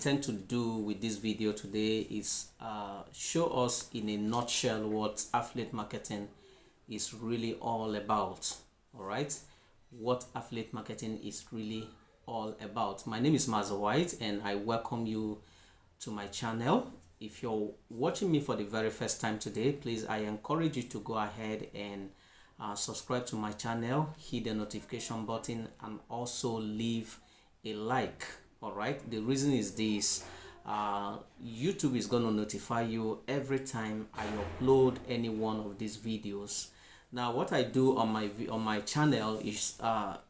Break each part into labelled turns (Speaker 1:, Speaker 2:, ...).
Speaker 1: intend to do with this video today is show us in a nutshell what affiliate marketing is really all about. All right, what affiliate marketing is really all about. My name is Maziwhyte and I welcome you to my channel. If you're watching me for the very first time today, please, I encourage you to go ahead and subscribe to my channel, hit the notification button, and also leave a like. All right, the reason is this: YouTube is going to notify you every time I upload any one of these videos. Now, what I do on my channel is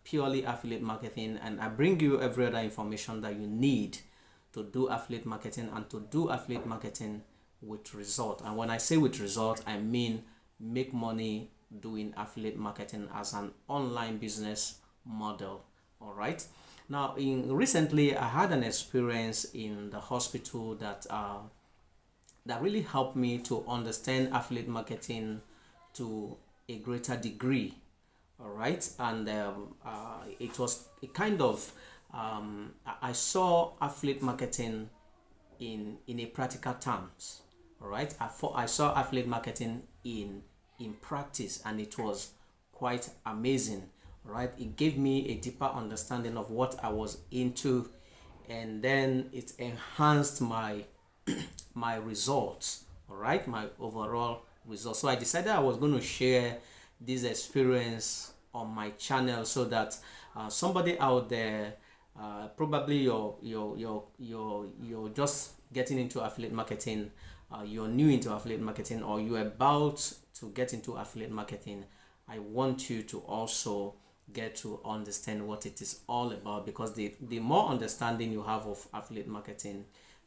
Speaker 1: purely affiliate marketing, and I bring you every other information that you need to do affiliate marketing, and to do affiliate marketing with result. And when I say with result, I mean make money doing affiliate marketing as an online business model. All right. Now, recently I had an experience in the hospital that really helped me to understand affiliate marketing to a greater degree. All right, and it was a kind of I saw affiliate marketing in a practical terms. All right, I saw affiliate marketing in practice, and it was quite amazing. All right, it gave me a deeper understanding of what I was into, and then it enhanced my my results. All right, my overall results. So I decided I was going to share this experience on my channel so that somebody out there, probably you're just getting into affiliate marketing, you're new into affiliate marketing, or you're about to get into affiliate marketing. I want you to also get to understand what it is all about, because the more understanding you have of affiliate marketing,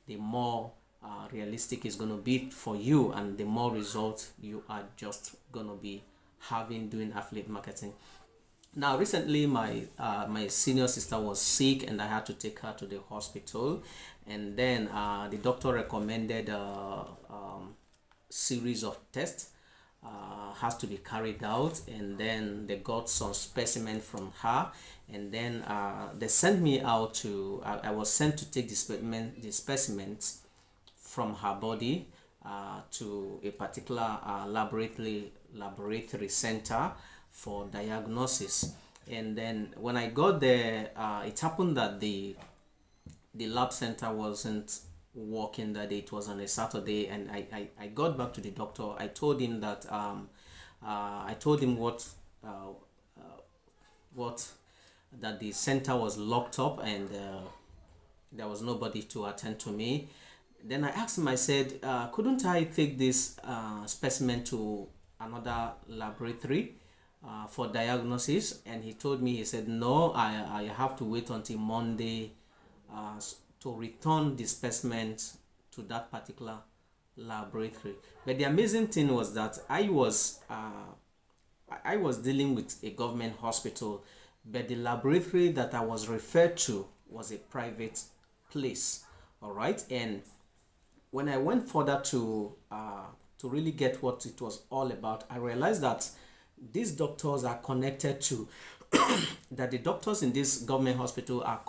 Speaker 1: the more realistic it's going to be for you, and the more results you are just going to be having doing affiliate marketing. Now, recently my senior sister was sick and I had to take her to the hospital, and then the doctor recommended a series of tests has to be carried out, and then they got some specimen from her, and then they sent me out to I was sent to take the specimens from her body to a particular laboratory center for diagnosis. And then when I got there, it happened that the lab center wasn't working that day. It was on a Saturday, and I got back to the doctor. I told him that what that the center was locked up, and there was nobody to attend to me. Then I asked him, I said, couldn't I take this specimen to another laboratory for diagnosis? And he told me, he said, no, I have to wait until Monday to return the specimen to that particular laboratory. But the amazing thing was that I was dealing with a government hospital, but the laboratory that I was referred to was a private place. All right, and when I went further to really get what it was all about, I realized that these doctors are connected to that the doctors in this government hospital are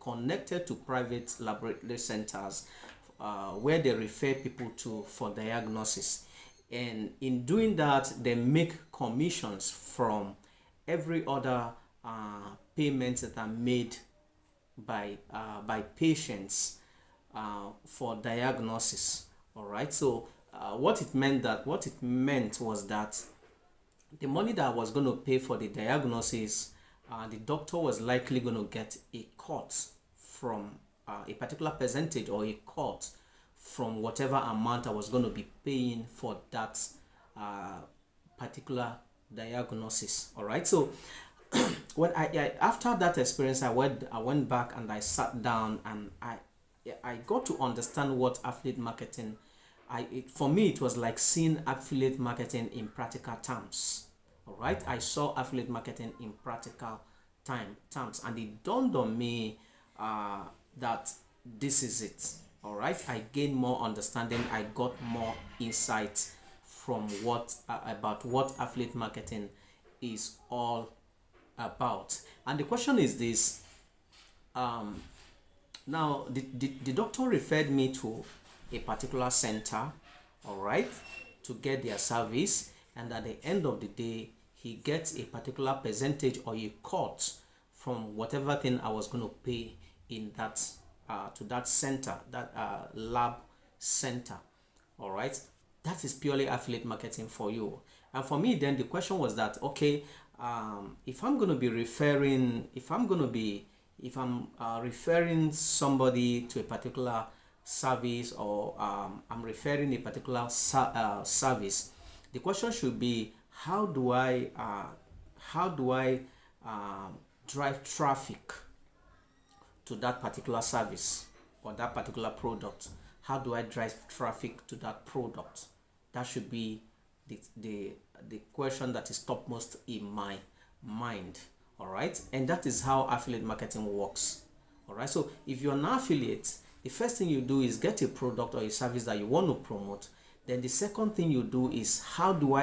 Speaker 1: connected to private laboratory centers where they refer people to for diagnosis, and in doing that they make commissions from every other payments that are made by patients for diagnosis. All right, so what it meant was that the money that I was going to pay for the diagnosis, the doctor was likely going to get a cut from a particular percentage, or a cut from whatever amount I was going to be paying for that particular diagnosis. All right, so when I after that experience, I went back and I sat down, and I got to understand what affiliate marketing. For me, it was like seeing affiliate marketing in practical terms. All right, I saw affiliate marketing in practical terms, and it dawned on me that this is it. All right, I gained more understanding. I got more insight from about what affiliate marketing is all about. And the question is this: Now the doctor referred me to a particular center, all right, to get their service, and at the end of the day he gets a particular percentage or a cut from whatever thing I was going to pay in that to that center, that lab center. All right, that is purely affiliate marketing for you. And for me, then the question was that, okay, if I'm going to be referring, if I'm referring somebody to a particular service, or I'm referring a particular service, the question should be, how do I drive traffic to that particular service or that particular product? How do I drive traffic to that product? That should be the question that is topmost in my mind. All right, and that is how affiliate marketing works. All right, so if you're an affiliate, the first thing you do is get a product or a service that you want to promote. Then the second thing you do is, how do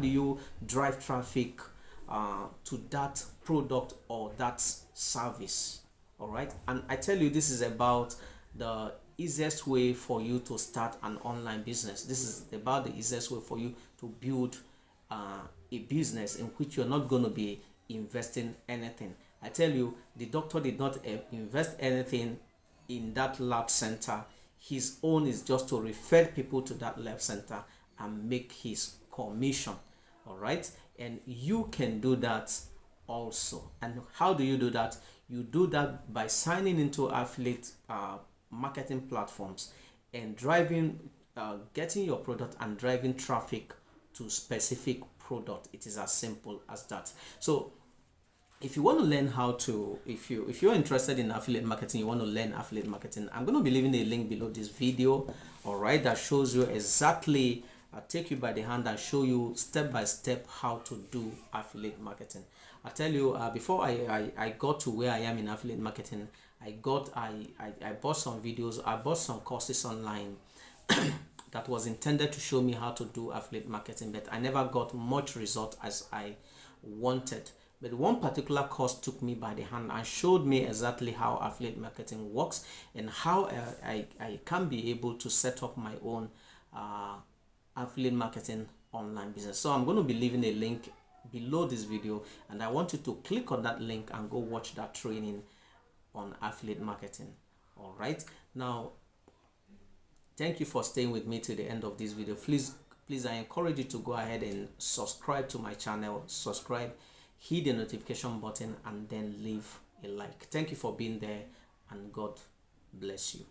Speaker 1: you drive traffic to that product or that service? All right, and I tell you, this is about the easiest way for you to start an online business. This is about the easiest way for you to build a business in which you're not going to be investing anything. I tell you, the doctor did not invest anything in that lab center. His own is just to refer people to that lab center and make his commission. All right, and you can do that also. And how do you do that? You do that by signing into affiliate marketing platforms and getting your product and driving traffic to specific product. It is as simple as that. So if you want to learn how to, if you're interested in affiliate marketing, you want to learn affiliate marketing, I'm going to be leaving a link below this video, all right, that shows you exactly, take you by the hand and show you step by step how to do affiliate marketing. I tell you, before I got to where I am in affiliate marketing, I bought some videos, I bought some courses online that was intended to show me how to do affiliate marketing, but I never got much result as I wanted. But one particular course took me by the hand and showed me exactly how affiliate marketing works and how I can be able to set up my own affiliate marketing online business. So I'm going to be leaving a link below this video, and I want you to click on that link and go watch that training on affiliate marketing. All right, now thank you for staying with me to the end of this video. Please I encourage you to go ahead and subscribe to my channel, hit the notification button, and then leave a like. Thank you for being there, and God bless you.